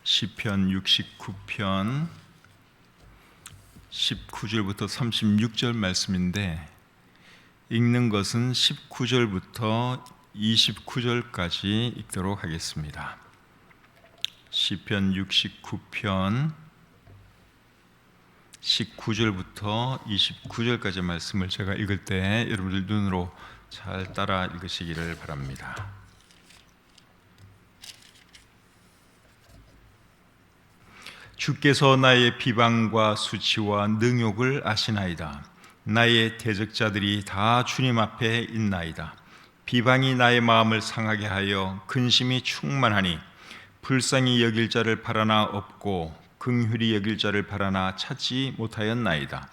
시편 69편 19절부터 36절 말씀인데, 읽는 것은 19절부터 29절까지 읽도록 하겠습니다. 시편 69편 19절부터 29절까지 말씀을 제가 읽을 때 여러분들 눈으로 잘 따라 읽으시기를 바랍니다. 주께서 나의 비방과 수치와 능욕을 아시나이다. 나의 대적자들이 다 주님 앞에 있나이다. 비방이 나의 마음을 상하게 하여 근심이 충만하니, 불쌍히 여길 자를 바라나 없고 긍휼히 여길 자를 바라나 찾지 못하였나이다.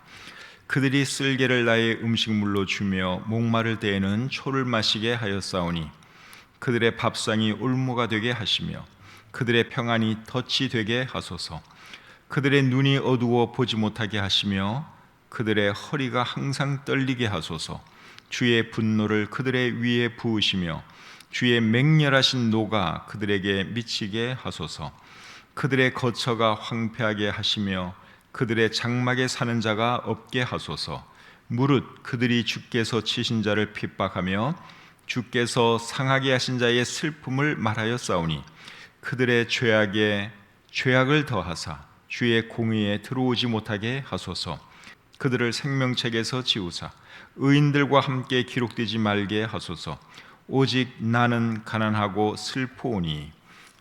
그들이 쓸개를 나의 음식물로 주며 목마를 때에는 초를 마시게 하였사오니, 그들의 밥상이 올무가 되게 하시며 그들의 평안이 덫이 되게 하소서. 그들의 눈이 어두워 보지 못하게 하시며 그들의 허리가 항상 떨리게 하소서. 주의 분노를 그들의 위에 부으시며 주의 맹렬하신 노가 그들에게 미치게 하소서. 그들의 거처가 황폐하게 하시며 그들의 장막에 사는 자가 없게 하소서. 무릇 그들이 주께서 치신 자를 핍박하며 주께서 상하게 하신 자의 슬픔을 말하였사오니, 그들의 죄악에 죄악을 더하사 주의 공의에 들어오지 못하게 하소서. 그들을 생명책에서 지우사 의인들과 함께 기록되지 말게 하소서. 오직 나는 가난하고 슬프오니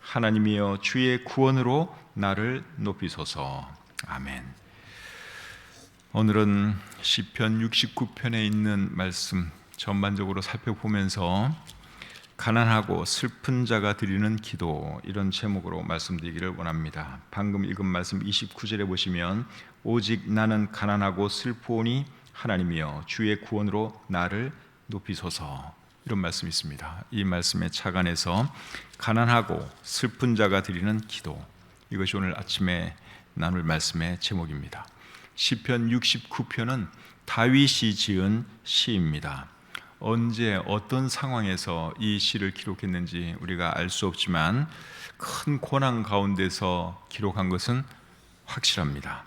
하나님이여 주의 구원으로 나를 높이소서. 아멘. 오늘은 시편 69편에 있는 말씀 전반적으로 살펴보면서 가난하고 슬픈 자가 드리는 기도, 이런 제목으로 말씀드리기를 원합니다. 방금 읽은 말씀 29절에 보시면 오직 나는 가난하고 슬프오니 하나님이여 주의 구원으로 나를 높이소서, 이런 말씀이 있습니다. 이 말씀에 착안해서 가난하고 슬픈 자가 드리는 기도, 이것이 오늘 아침에 나눌 말씀의 제목입니다. 시편 69편은 다윗이 지은 시입니다. 언제 어떤 상황에서 이 시를 기록했는지 우리가 알 수 없지만 큰 고난 가운데서 기록한 것은 확실합니다.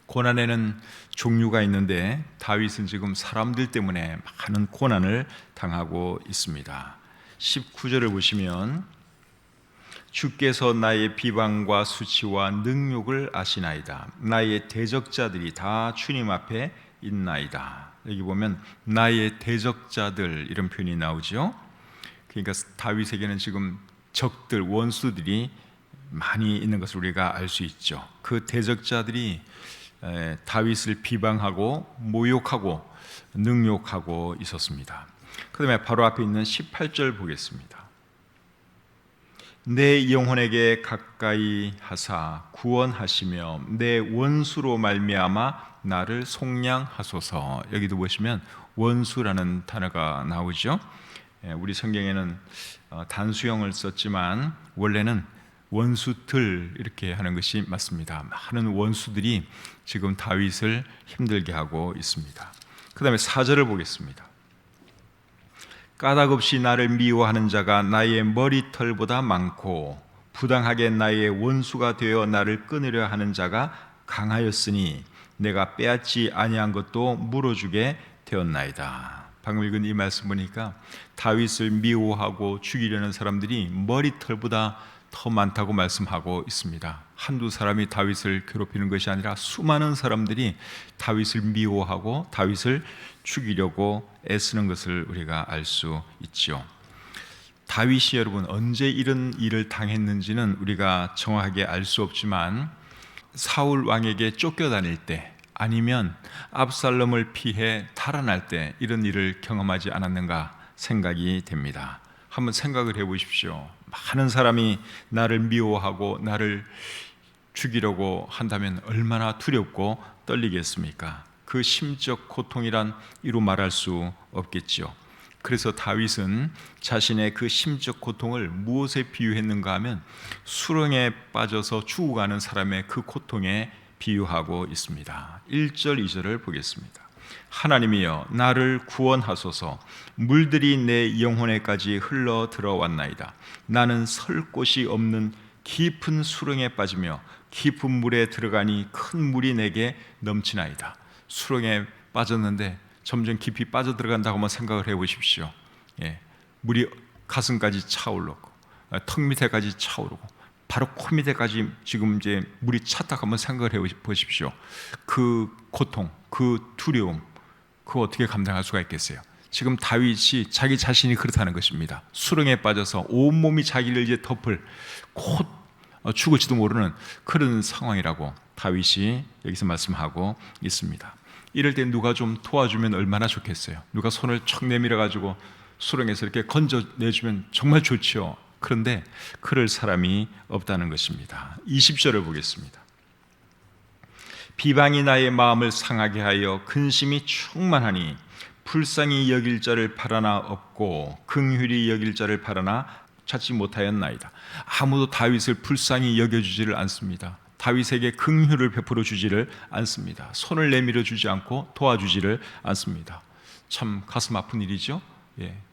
고난에는 종류가 있는데 다윗은 지금 사람들 때문에 많은 고난을 당하고 있습니다. 19절을 보시면 주께서 나의 비방과 수치와 능욕을 아시나이다. 나의 대적자들이 다 주님 앞에 있나이다. 여기 보면 나의 대적자들, 이런 표현이 나오죠. 그러니까 다윗에게는 지금 적들, 원수들이 많이 있는 것을 우리가 알 수 있죠. 그 대적자들이 다윗을 비방하고 모욕하고 능욕하고 있었습니다. 그 다음에 바로 앞에 있는 18절 보겠습니다. 내 영혼에게 가까이 하사 구원하시며 내 원수로 말미암아 나를 속량하소서. 여기도 보시면 원수라는 단어가 나오죠. 우리 성경에는 단수형을 썼지만 원래는 원수들, 이렇게 하는 것이 맞습니다. 많은 원수들이 지금 다윗을 힘들게 하고 있습니다. 그 다음에 4절을 보겠습니다. 까닭없이 나를 미워하는 자가 나의 머리털보다 많고 부당하게 나의 원수가 되어 나를 끊으려 하는 자가 강하였으니 내가 빼앗지 아니한 것도 물어주게 되었나이다. 방금 읽은 이 말씀 보니까 다윗을 미워하고 죽이려는 사람들이 머리털보다 더 많다고 말씀하고 있습니다. 한두 사람이 다윗을 괴롭히는 것이 아니라 수많은 사람들이 다윗을 미워하고 다윗을 죽이려고 애쓰는 것을 우리가 알 수 있죠. 다윗이 여러분 언제 이런 일을 당했는지는 우리가 정확하게 알 수 없지만 사울 왕에게 쫓겨다닐 때, 아니면 압살롬을 피해 달아날 때 이런 일을 경험하지 않았는가 생각이 됩니다. 한번 생각을 해보십시오. 많은 사람이 나를 미워하고 나를 죽이려고 한다면 얼마나 두렵고 떨리겠습니까? 그 심적 고통이란 이루 말할 수 없겠죠. 그래서 다윗은 자신의 그 심적 고통을 무엇에 비유했는가 하면 수렁에 빠져서 죽어가는 사람의 그 고통에 비유하고 있습니다. 1절 2절을 보겠습니다. 하나님이여 나를 구원하소서. 물들이 내 영혼에까지 흘러 들어왔나이다. 나는 설 곳이 없는 깊은 수렁에 빠지며 깊은 물에 들어가니 큰 물이 내게 넘치나이다. 수렁에 빠졌는데 점점 깊이 빠져 들어간다고 한번 생각을 해보십시오. 물이 가슴까지 차오르고 턱 밑에까지 차오르고 바로 코 밑에까지 지금 이제 물이 찼다고 한번 생각을 해보십시오. 그 고통, 그 두려움, 그거 어떻게 감당할 수가 있겠어요? 지금 다윗이 자기 자신이 그렇다는 것입니다. 수렁에 빠져서 온몸이 자기를 이제 덮을 곧 죽을지도 모르는 그런 상황이라고 다윗이 여기서 말씀하고 있습니다. 이럴 때 누가 좀 도와주면 얼마나 좋겠어요. 누가 손을 척 내밀어 가지고 수렁에서 이렇게 건져내주면 정말 좋지요. 그런데 그럴 사람이 없다는 것입니다. 20절을 보겠습니다. 비방이 나의 마음을 상하게 하여 근심이 충만하니 불쌍히 여길 자를 바라나 없고 긍휼히 여길 자를 바라나 찾지 못하였나이다. 아무도 다윗을 불쌍히 여겨주지를 않습니다. 다윗에게 긍휼을 베풀어 주지를 않습니다. 손을 내밀어 주지 않고 도와주지를 않습니다. 참 가슴 아픈 일이죠.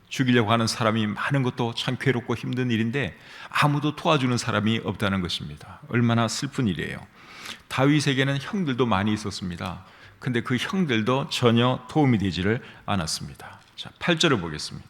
죽이려고 하는 사람이 많은 것도 참 괴롭고 힘든 일인데 아무도 도와주는 사람이 없다는 것입니다. 얼마나 슬픈 일이에요. 다윗에게는 형들도 많이 있었습니다. 근데 그 형들도 전혀 도움이 되지를 않았습니다. 자, 8절을 보겠습니다.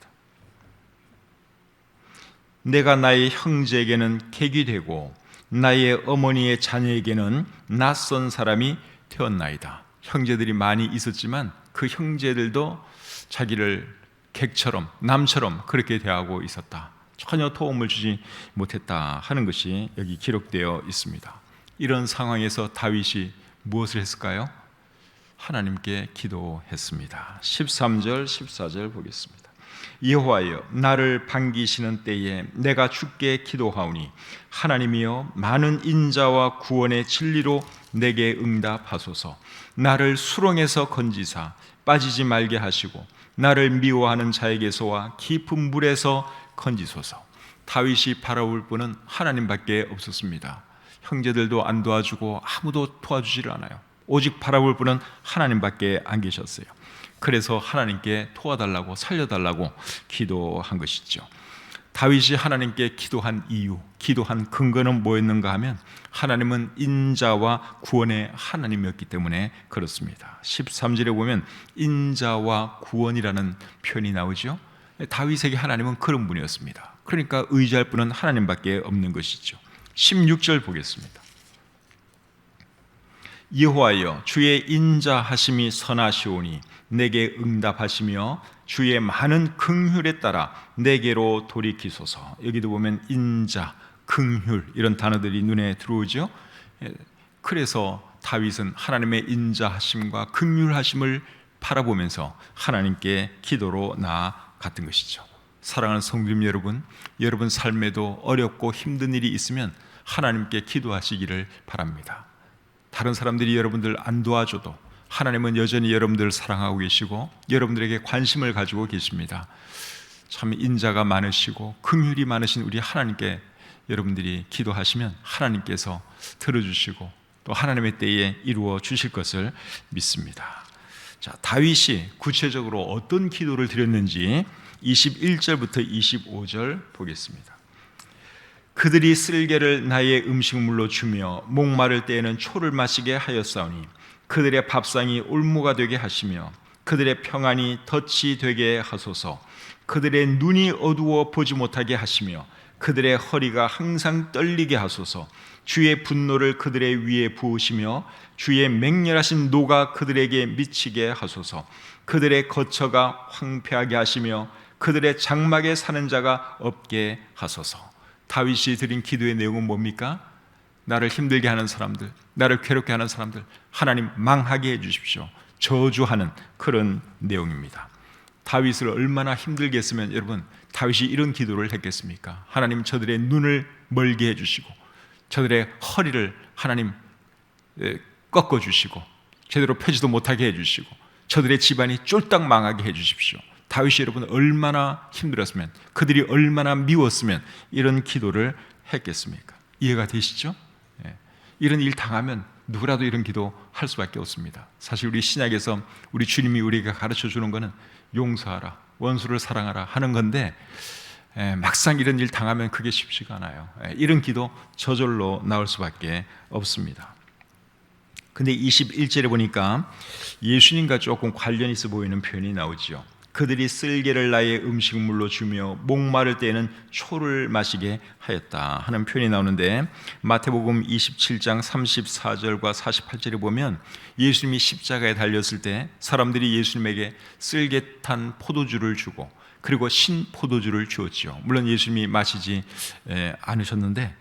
내가 나의 형제에게는 객이 되고 나의 어머니의 자녀에게는 낯선 사람이 되었나이다. 형제들이 많이 있었지만 그 형제들도 자기를 객처럼 남처럼 그렇게 대하고 있었다. 전혀 도움을 주지 못했다 하는 것이 여기 기록되어 있습니다. 이런 상황에서 다윗이 무엇을 했을까요? 하나님께 기도했습니다. 13절 14절 보겠습니다. 여호와여 나를 반기시는 때에 내가 주께 기도하오니 하나님이여 많은 인자와 구원의 진리로 내게 응답하소서. 나를 수렁에서 건지사 빠지지 말게 하시고 나를 미워하는 자에게서와 깊은 물에서 건지소서. 다윗이 바라볼 분은 하나님밖에 없었습니다. 형제들도 안 도와주고 아무도 도와주지를 않아요. 오직 바라볼 분은 하나님밖에 안 계셨어요. 그래서 하나님께 도와달라고 살려달라고 기도한 것이죠. 다윗이 하나님께 기도한 이유, 기도한 근거는 뭐였는가 하면 하나님은 인자와 구원의 하나님이었기 때문에 그렇습니다. 13절에 보면 인자와 구원이라는 표현이 나오죠. 다윗에게 하나님은 그런 분이었습니다. 그러니까 의지할 분은 하나님밖에 없는 것이죠. 16절 보겠습니다. 여호와여 주의 인자하심이 선하시오니 내게 응답하시며 주의 많은 긍휼에 따라 내게로 돌이키소서. 여기도 보면 인자, 긍휼 이런 단어들이 눈에 들어오죠. 그래서 다윗은 하나님의 인자하심과 긍휼하심을 바라보면서 하나님께 기도로 나아갔던 것이죠. 사랑하는 성도님 여러분, 여러분 삶에도 어렵고 힘든 일이 있으면 하나님께 기도하시기를 바랍니다. 다른 사람들이 여러분들 안 도와줘도 하나님은 여전히 여러분들을 사랑하고 계시고 여러분들에게 관심을 가지고 계십니다. 참 인자가 많으시고 긍휼이 많으신 우리 하나님께 여러분들이 기도하시면 하나님께서 들어주시고 또 하나님의 때에 이루어 주실 것을 믿습니다. 자, 다윗이 구체적으로 어떤 기도를 드렸는지 21절부터 25절 보겠습니다. 그들이 쓸개를 나의 음식물로 주며 목마를 때에는 초를 마시게 하였사오니 그들의 밥상이 올무가 되게 하시며 그들의 평안이 덫이 되게 하소서. 그들의 눈이 어두워 보지 못하게 하시며 그들의 허리가 항상 떨리게 하소서. 주의 분노를 그들의 위에 부으시며 주의 맹렬하신 노가 그들에게 미치게 하소서. 그들의 거처가 황폐하게 하시며 그들의 장막에 사는 자가 없게 하소서. 다윗이 드린 기도의 내용은 뭡니까? 나를 힘들게 하는 사람들, 나를 괴롭게 하는 사람들 하나님 망하게 해주십시오. 저주하는 그런 내용입니다. 다윗을 얼마나 힘들게 했으면 여러분 다윗이 이런 기도를 했겠습니까? 하나님 저들의 눈을 멀게 해주시고 저들의 허리를 하나님 꺾어주시고 제대로 펴지도 못하게 해주시고 저들의 집안이 쫄딱 망하게 해주십시오. 다윗이 여러분 얼마나 힘들었으면, 그들이 얼마나 미웠으면 이런 기도를 했겠습니까? 이해가 되시죠? 이런 일 당하면 누구라도 이런 기도 할 수밖에 없습니다. 사실 우리 신약에서 우리 주님이 우리에게 가르쳐 주는 것은 용서하라, 원수를 사랑하라 하는 건데 막상 이런 일 당하면 그게 쉽지가 않아요. 이런 기도 저절로 나올 수밖에 없습니다. 근데 21절에 보니까 예수님과 조금 관련 있어 보이는 표현이 나오죠. 그들이 쓸개를 나의 음식물로 주며 목마를 때에는 초를 마시게 하였다 하는 표현이 나오는데, 마태복음 27장 34절과 48절에 보면 예수님이 십자가에 달렸을 때 사람들이 예수님에게 쓸개탄 포도주를 주고 그리고 신포도주를 주었죠. 물론 예수님이 마시지 않으셨는데,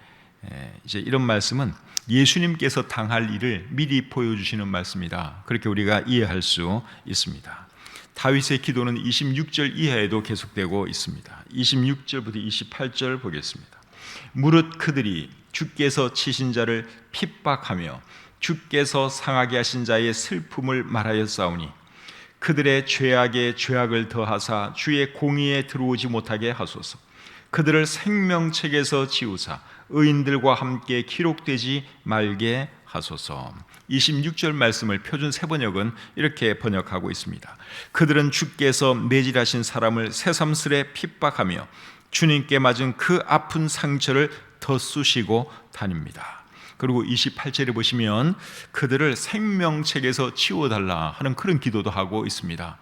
이제 이런 말씀은 예수님께서 당할 일을 미리 보여주시는 말씀이다, 그렇게 우리가 이해할 수 있습니다. 다윗의 기도는 26절 이하에도 계속되고 있습니다. 26절부터 28절 보겠습니다. 무릇 그들이 주께서 치신 자를 핍박하며 주께서 상하게 하신 자의 슬픔을 말하였사오니 그들의 죄악에 죄악을 더하사 주의 공의에 들어오지 못하게 하소서. 그들을 생명책에서 지우사 의인들과 함께 기록되지 말게 하소서. 26절 말씀을 표준 세번역은 이렇게 번역하고 있습니다. 그들은 주께서 매질하신 사람을 새삼스레 핍박하며 주님께 맞은 그 아픈 상처를 덧쑤시고 다닙니다. 그리고 28절에 보시면 그들을 생명책에서 치워달라 하는 그런 기도도 하고 있습니다.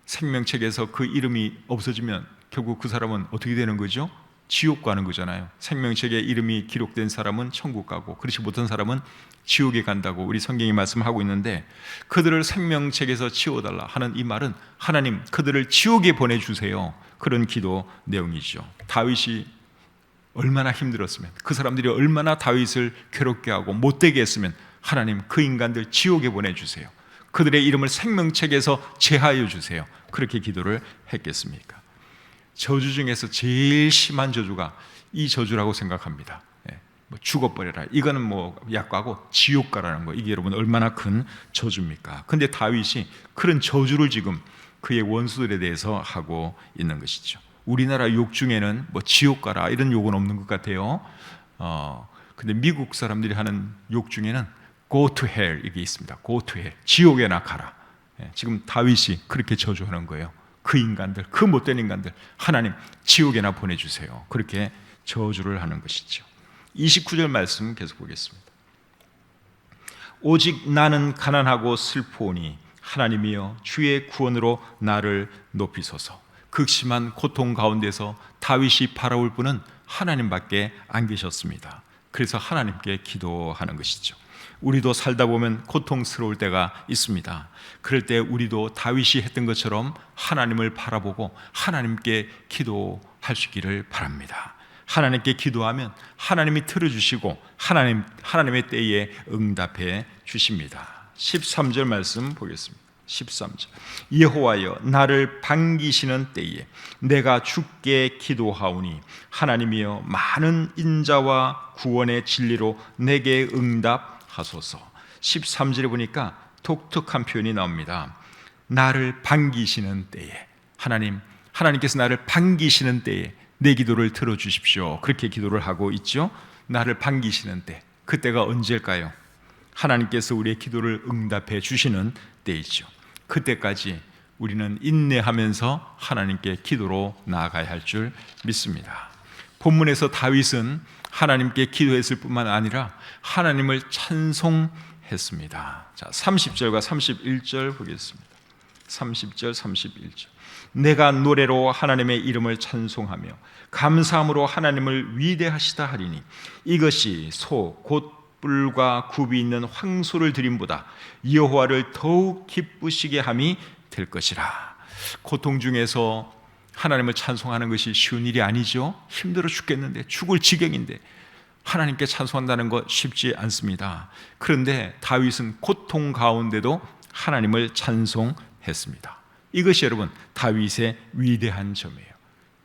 생명책에서 그 이름이 없어지면 결국 그 사람은 어떻게 되는 거죠? 지옥 가는 거잖아요. 생명책에 이름이 기록된 사람은 천국 가고 그렇지 못한 사람은 지옥에 간다고 우리 성경이 말씀하고 있는데, 그들을 생명책에서 치워달라 하는 이 말은 하나님 그들을 지옥에 보내주세요, 그런 기도 내용이죠. 다윗이 얼마나 힘들었으면, 그 사람들이 얼마나 다윗을 괴롭게 하고 못되게 했으면 하나님 그 인간들 지옥에 보내주세요, 그들의 이름을 생명책에서 제하여 주세요, 그렇게 기도를 했겠습니까? 저주 중에서 제일 심한 저주가 이 저주라고 생각합니다. 죽어버려라, 이거는 약과고 지옥 가라는 거, 이게 여러분 얼마나 큰 저주입니까? 근데 다윗이 그런 저주를 지금 그의 원수들에 대해서 하고 있는 것이죠. 우리나라 욕 중에는 지옥 가라 이런 욕은 없는 것 같아요. 근데 미국 사람들이 하는 욕 중에는 go to hell 이게 있습니다. go to hell, 지옥에나 가라. 지금 다윗이 그렇게 저주하는 거예요. 그 인간들, 그 못된 인간들 하나님 지옥에나 보내주세요, 그렇게 저주를 하는 것이죠. 29절 말씀 계속 보겠습니다. 오직 나는 가난하고 슬프오니 하나님이여 주의 구원으로 나를 높이소서. 극심한 고통 가운데서 다윗이 바라올 분은 하나님밖에 안 계셨습니다. 그래서 하나님께 기도하는 것이죠. 우리도 살다 보면 고통스러울 때가 있습니다. 그럴 때 우리도 다윗이 했던 것처럼 하나님을 바라보고 하나님께 기도할 수 있기를 바랍니다. 하나님께 기도하면 하나님이 들어주시고 하나님의 때에 응답해 주십니다. 13절 말씀 보겠습니다. 13절. 여호와여 나를 반기시는 때에 내가 주께 기도하오니 하나님이여 많은 인자와 구원의 진리로 내게 응답하소서. 13절에 보니까 독특한 표현이 나옵니다. 나를 반기시는 때에, 하나님께서 나를 반기시는 때에 내 기도를 들어주십시오, 그렇게 기도를 하고 있죠. 나를 반기시는 때, 그때가 언제일까요? 하나님께서 우리의 기도를 응답해 주시는 때이죠. 그때까지 우리는 인내하면서 하나님께 기도로 나아가야 할 줄 믿습니다. 본문에서 다윗은 하나님께 기도했을 뿐만 아니라 하나님을 찬송했습니다. 자, 30절과 31절 보겠습니다. 30절, 31절. 내가 노래로 하나님의 이름을 찬송하며 감사함으로 하나님을 위대하시다 하리니 이것이 소 곧 뿔과 굽이 있는 황소를 드림보다 여호와를 더욱 기쁘시게 함이 될 것이라. 고통 중에서 하나님을 찬송하는 것이 쉬운 일이 아니죠. 힘들어 죽겠는데, 죽을 지경인데 하나님께 찬송한다는 것 쉽지 않습니다. 그런데 다윗은 고통 가운데도 하나님을 찬송했습니다. 이것이 여러분 다윗의 위대한 점이에요.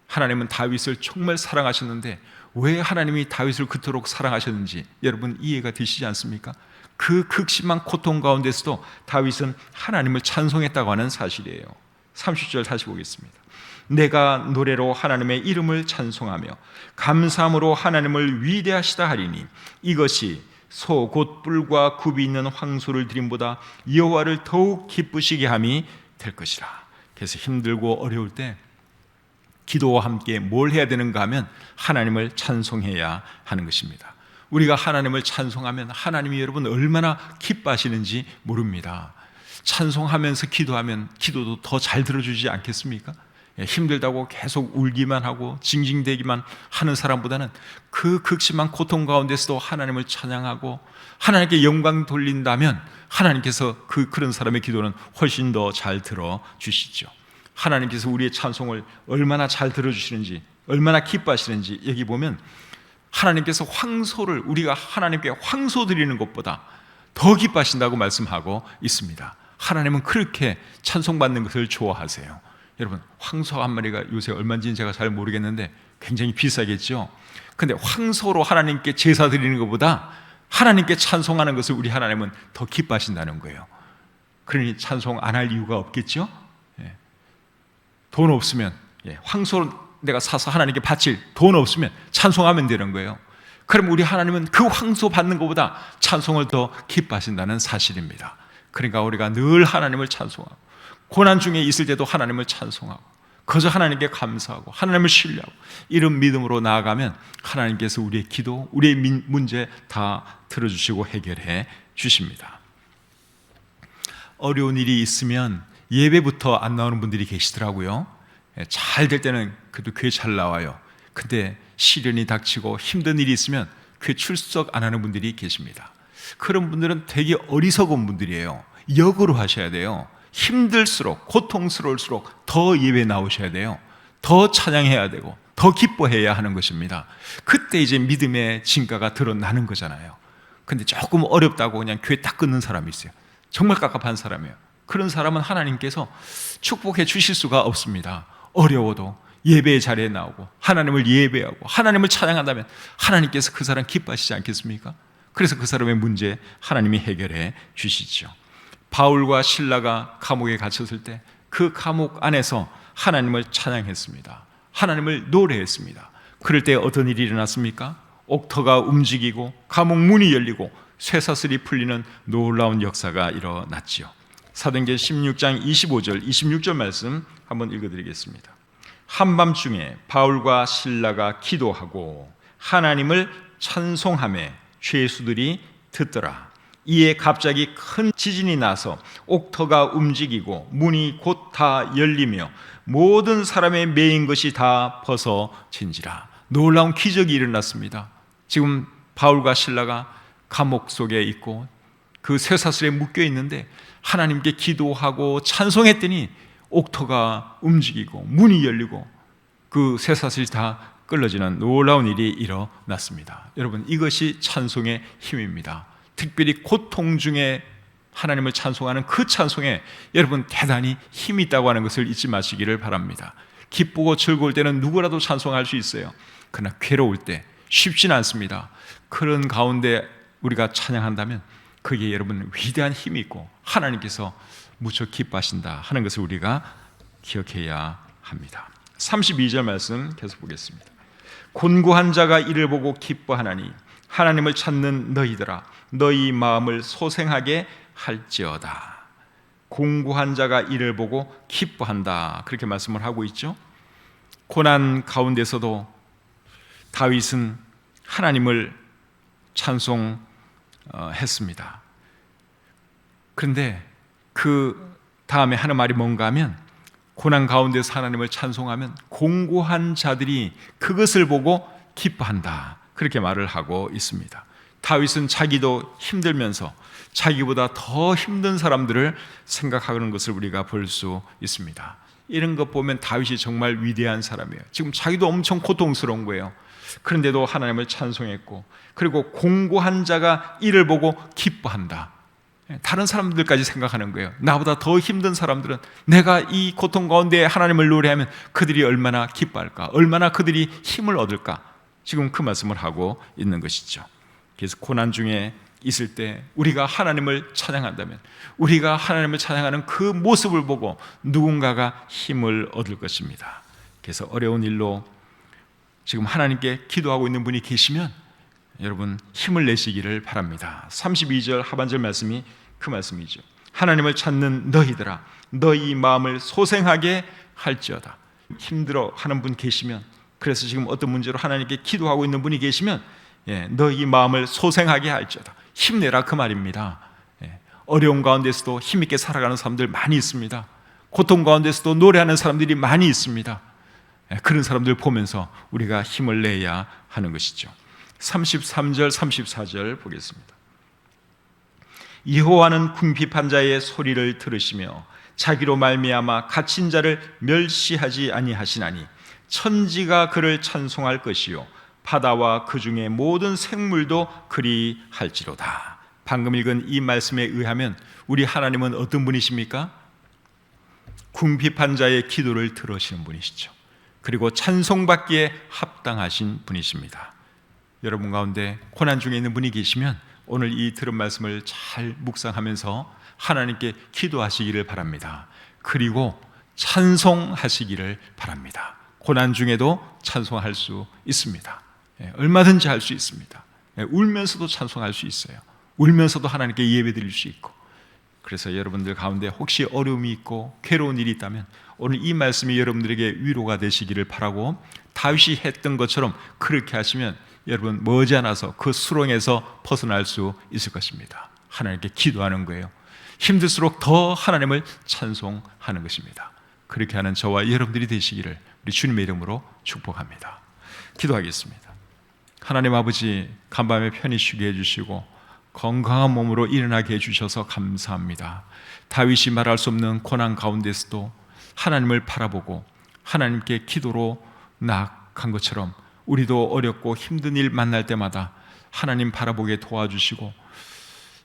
하나님은 다윗을 정말 사랑하셨는데 왜 하나님이 다윗을 그토록 사랑하셨는지 여러분 이해가 되시지 않습니까? 그 극심한 고통 가운데서도 다윗은 하나님을 찬송했다고 하는 사실이에요. 30절 다시 보겠습니다. 내가 노래로 하나님의 이름을 찬송하며 감사함으로 하나님을 위대하시다 하리니 이것이 소 곧 뿔과 굽이 있는 황소를 드림보다 여호와를 더욱 기쁘시게 함이 될 것이라. 그래서 힘들고 어려울 때 기도와 함께 뭘 해야 되는가 하면 하나님을 찬송해야 하는 것입니다. 우리가 하나님을 찬송하면 하나님이 여러분 얼마나 기뻐하시는지 모릅니다. 찬송하면서 기도하면 기도도 더 잘 들어주지 않겠습니까? 힘들다고 계속 울기만 하고 징징대기만 하는 사람보다는 그 극심한 고통 가운데서도 하나님을 찬양하고 하나님께 영광 돌린다면 하나님께서 그런 사람의 기도는 훨씬 더 잘 들어주시죠. 하나님께서 우리의 찬송을 얼마나 잘 들어주시는지, 얼마나 기뻐하시는지 여기 보면 하나님께서 황소를 우리가 하나님께 황소 드리는 것보다 더 기뻐하신다고 말씀하고 있습니다. 하나님은 그렇게 찬송받는 것을 좋아하세요. 여러분, 황소 한 마리가 요새 얼마인지는 제가 잘 모르겠는데 굉장히 비싸겠죠. 근데 황소로 하나님께 제사 드리는 것보다 하나님께 찬송하는 것을 우리 하나님은 더 기뻐하신다는 거예요. 그러니 찬송 안 할 이유가 없겠죠. 돈 없으면 황소를 내가 사서 하나님께 바칠 돈 없으면 찬송하면 되는 거예요. 그럼 우리 하나님은 그 황소 받는 것보다 찬송을 더 기뻐하신다는 사실입니다. 그러니까 우리가 늘 하나님을 찬송하고 고난 중에 있을 때도 하나님을 찬송하고 그저 하나님께 감사하고 하나님을 신뢰하고 이런 믿음으로 나아가면 하나님께서 우리의 기도, 우리의 문제 다 들어주시고 해결해 주십니다. 어려운 일이 있으면 예배부터 안 나오는 분들이 계시더라고요. 잘 될 때는 그래도 교회 잘 나와요. 근데 시련이 닥치고 힘든 일이 있으면 교회 출석 안 하는 분들이 계십니다. 그런 분들은 되게 어리석은 분들이에요. 역으로 하셔야 돼요. 힘들수록 고통스러울수록 더 예배 나오셔야 돼요. 더 찬양해야 되고 더 기뻐해야 하는 것입니다. 그때 이제 믿음의 진가가 드러나는 거잖아요. 근데 조금 어렵다고 그냥 교회 딱 끊는 사람이 있어요. 정말 깝깝한 사람이에요. 그런 사람은 하나님께서 축복해 주실 수가 없습니다. 어려워도 예배의 자리에 나오고 하나님을 예배하고 하나님을 찬양한다면 하나님께서 그 사람 기뻐하시지 않겠습니까? 그래서 그 사람의 문제 하나님이 해결해 주시죠. 바울과 실라가 감옥에 갇혔을 때 그 감옥 안에서 하나님을 찬양했습니다. 하나님을 노래했습니다. 그럴 때 어떤 일이 일어났습니까? 옥터가 움직이고 감옥 문이 열리고 쇠사슬이 풀리는 놀라운 역사가 일어났지요. 사도행전 16장 25절, 26절 말씀 한번 읽어드리겠습니다. 한밤중에 바울과 실라가 기도하고 하나님을 찬송하며 죄수들이 듣더라. 이에 갑자기 큰 지진이 나서 옥터가 움직이고 문이 곧 다 열리며 모든 사람의 매인 것이 다 벗어진지라. 놀라운 기적이 일어났습니다. 지금 바울과 실라가 감옥 속에 있고 그 쇠사슬에 묶여 있는데 하나님께 기도하고 찬송했더니 옥터가 움직이고 문이 열리고 그 쇠사슬이 다 끌어지는 놀라운 일이 일어났습니다. 여러분, 이것이 찬송의 힘입니다. 특별히 고통 중에 하나님을 찬송하는 그 찬송에 여러분 대단히 힘이 있다고 하는 것을 잊지 마시기를 바랍니다. 기쁘고 즐거울 때는 누구라도 찬송할 수 있어요. 그러나 괴로울 때 쉽지는 않습니다. 그런 가운데 우리가 찬양한다면 그게 여러분 위대한 힘이 있고 하나님께서 무척 기뻐하신다 하는 것을 우리가 기억해야 합니다. 32절 말씀 계속 보겠습니다. 곤고한 자가 이를 보고 기뻐하나니 하나님을 찾는 너희들아 너희 마음을 소생하게 할지어다. 공고한 자가 이를 보고 기뻐한다, 그렇게 말씀을 하고 있죠. 고난 가운데서도 다윗은 하나님을 찬송했습니다. 그런데 그 다음에 하는 말이 뭔가 하면 고난 가운데서 하나님을 찬송하면 공고한 자들이 그것을 보고 기뻐한다, 그렇게 말을 하고 있습니다. 다윗은 자기도 힘들면서 자기보다 더 힘든 사람들을 생각하는 것을 우리가 볼 수 있습니다. 이런 것 보면 다윗이 정말 위대한 사람이에요. 지금 자기도 엄청 고통스러운 거예요. 그런데도 하나님을 찬송했고, 그리고 공고한 자가 이를 보고 기뻐한다. 다른 사람들까지 생각하는 거예요. 나보다 더 힘든 사람들은 내가 이 고통 가운데 하나님을 노래하면 그들이 얼마나 기뻐할까, 얼마나 그들이 힘을 얻을까, 지금 그 말씀을 하고 있는 것이죠. 그래서 고난 중에 있을 때 우리가 하나님을 찬양한다면, 우리가 하나님을 찬양하는 그 모습을 보고 누군가가 힘을 얻을 것입니다. 그래서 어려운 일로 지금 하나님께 기도하고 있는 분이 계시면 여러분 힘을 내시기를 바랍니다. 32절 하반절 말씀이 그 말씀이죠. 하나님을 찾는 너희들아 너희 마음을 소생하게 할지어다. 힘들어 하는 분 계시면, 그래서 지금 어떤 문제로 하나님께 기도하고 있는 분이 계시면 너희 마음을 소생하게 할지어다. 힘내라 그 말입니다. 어려운 가운데서도 힘있게 살아가는 사람들 많이 있습니다. 고통 가운데서도 노래하는 사람들이 많이 있습니다. 그런 사람들 보면서 우리가 힘을 내야 하는 것이죠. 33절 34절 보겠습니다. 여호와는 궁핍한 자의 소리를 들으시며 자기로 말미암아 갇힌 자를 멸시하지 아니하시나니 천지가 그를 찬송할 것이요 바다와 그 중에 모든 생물도 그리할지로다. 방금 읽은 이 말씀에 의하면 우리 하나님은 어떤 분이십니까? 궁핍한 자의 기도를 들으시는 분이시죠. 그리고 찬송받기에 합당하신 분이십니다. 여러분 가운데 고난 중에 있는 분이 계시면 오늘 이 들은 말씀을 잘 묵상하면서 하나님께 기도하시기를 바랍니다. 그리고 찬송하시기를 바랍니다. 고난 중에도 찬송할 수 있습니다. 얼마든지 할 수 있습니다. 울면서도 찬송할 수 있어요. 울면서도 하나님께 예배드릴 수 있고. 그래서 여러분들 가운데 혹시 어려움이 있고 괴로운 일이 있다면 오늘 이 말씀이 여러분들에게 위로가 되시기를 바라고, 다윗이 했던 것처럼 그렇게 하시면 여러분 머지않아서 그 수렁에서 벗어날 수 있을 것입니다. 하나님께 기도하는 거예요. 힘들수록 더 하나님을 찬송하는 것입니다. 그렇게 하는 저와 여러분들이 되시기를 우리 주님의 이름으로 축복합니다. 기도하겠습니다. 하나님 아버지, 간밤에 편히 쉬게 해주시고 건강한 몸으로 일어나게 해주셔서 감사합니다. 다윗이 말할 수 없는 고난 가운데서도 하나님을 바라보고 하나님께 기도로 나아간 것처럼 우리도 어렵고 힘든 일 만날 때마다 하나님 바라보게 도와주시고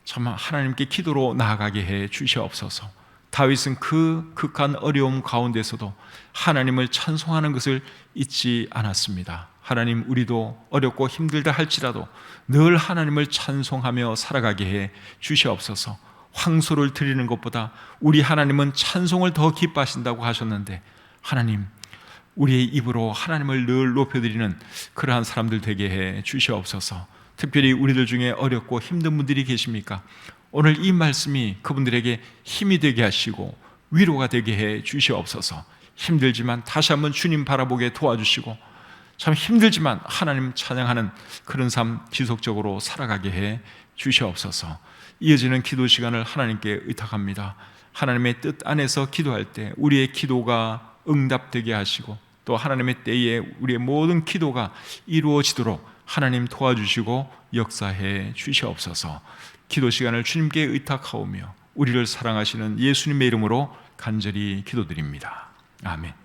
참 하나님께 기도로 나아가게 해 주시옵소서. 다윗은 그 극한 어려움 가운데서도 하나님을 찬송하는 것을 잊지 않았습니다. 하나님, 우리도 어렵고 힘들다 할지라도 늘 하나님을 찬송하며 살아가게 해 주시옵소서. 황소를 드리는 것보다 우리 하나님은 찬송을 더 기뻐하신다고 하셨는데, 하나님, 우리의 입으로 하나님을 늘 높여드리는 그러한 사람들 되게 해 주시옵소서. 특별히 우리들 중에 어렵고 힘든 분들이 계십니까? 오늘 이 말씀이 그분들에게 힘이 되게 하시고 위로가 되게 해 주시옵소서. 힘들지만 다시 한번 주님 바라보게 도와주시고, 참 힘들지만 하나님 찬양하는 그런 삶 지속적으로 살아가게 해 주시옵소서. 이어지는 기도 시간을 하나님께 의탁합니다. 하나님의 뜻 안에서 기도할 때 우리의 기도가 응답되게 하시고 또 하나님의 때에 우리의 모든 기도가 이루어지도록 하나님 도와주시고 역사해 주시옵소서. 기도 시간을 주님께 의탁하오며 우리를 사랑하시는 예수님의 이름으로 간절히 기도드립니다. 아멘.